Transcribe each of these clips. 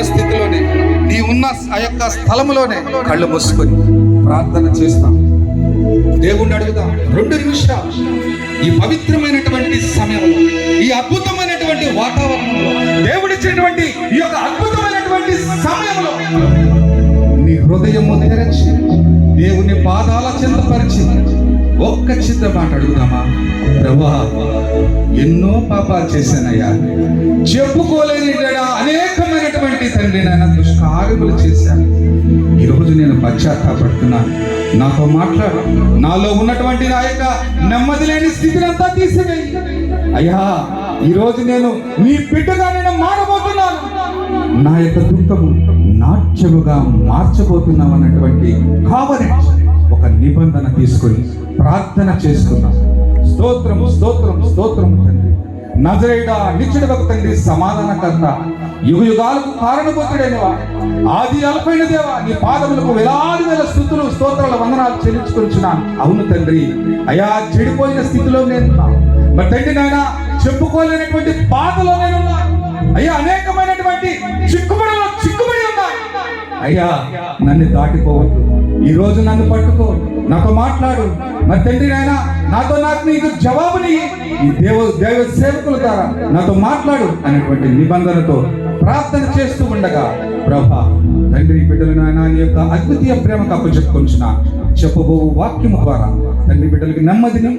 స్థితిలోనే, నీ ఉన్న ఆ యొక్క స్థలములోనే కళ్ళు మూసుకొని ప్రార్థన చేస్తాం. దేవుణ్ణి అడుగుదాం 2 నిమిషాలు. ఈ పవిత్రమైనటువంటి సమయంలో, ఈ అద్భుతమైనటువంటి వాతావరణంలో, దేవుడిచ్చినటువంటి ఈ యొక్క అద్భుతమైనటువంటి సమయంలో నీ హృదయము తెరచి దేవుని పాదాల చెంతపరిచి ఒక్క చిన్న మాట అడుగుదామా? ప్రభువా, ఎన్నో పాపాలు చేశానయ్యా, చెప్పుకోలేని అనేకమైనటువంటి తండ్రి నాయన దుష్కార్యములు చేశాను. ఈరోజు నేను పశ్చాత్తాపడుతున్నాను. నాతో మాట్లాడు. నాలో ఉన్నటువంటి నా యొక్క నెమ్మది లేని స్థితిని అంతా తీసివేయి అయ్యా. ఈరోజు నేను నీ బిడ్డగా నేను మారబోతున్నాను. నా యొక్క దుఃఖము నాట్యముగా మార్చబోతున్నాం అన్నటువంటి కావరెంట్ ఒక నిబంధన తీసుకొని ప్రార్థన చేసుకున్నాం. స్తోత్రము స్తోత్రము స్తోత్రము తండ్రి. నజరేయుడా, నిత్యుడవకు తండ్రి, సమాధానకర్త, యుగయుగాలకు కారణభూతుడైనవా, ఆది అల్పైన దేవా, నీ పాదములకు వేలాది వేల స్తుతులు స్తోత్రాల వందనాలు చెల్లించుకొనిచున్నాను. అవును తండ్రి, అయా చెడిపోయిన స్థితిలో నేనున్నాను. మరి తండ్రి నాయన, చెప్పుకోలేనటువంటి బాధలో నేనున్నాను అయ్యా. అనేకమైనటువంటి చిక్కుబడి ఉన్నాను అయ్యా. నన్ను దాటిపోవద్దు. ఈ రోజు నన్ను పట్టుకో, నాతో మాట్లాడు. మరి తండ్రి నాయన, నాకు నీకు జవాబుని ఈ దేవ సేవకుల ద్వారా నాతో మాట్లాడు అనేటువంటి నిబంధనతో ప్రార్థన చేస్తూ ఉండగా, ప్రభా తండ్రి, బిడ్డలు నాయన నీ యొక్క అద్వితీయ ప్రేమకు అప్పచెప్పుకొంచున్న చెప్పబో వాక్యము ద్వారా తండ్రి బిడ్డలకి నెమ్మదిని,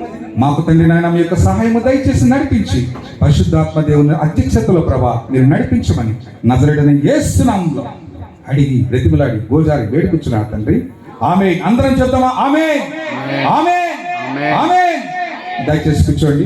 మాకు తండ్రి నాయన మీ యొక్క సహాయము దయచేసి నడిపించి, పరిశుద్ధాత్మ దేవుని అధ్యక్షతలో ప్రభా మీరు నడిపించమని నజరేయుడైన యేసు నామములో అడిగి బ్రతిమలాడి గోజారి వేడుకొచ్చున్నాడు తండ్రి. ఆమేన్. అందరం చెప్తామా? ఆమేన్, ఆమేన్, ఆమేన్. దయచేసి కూర్చోండి.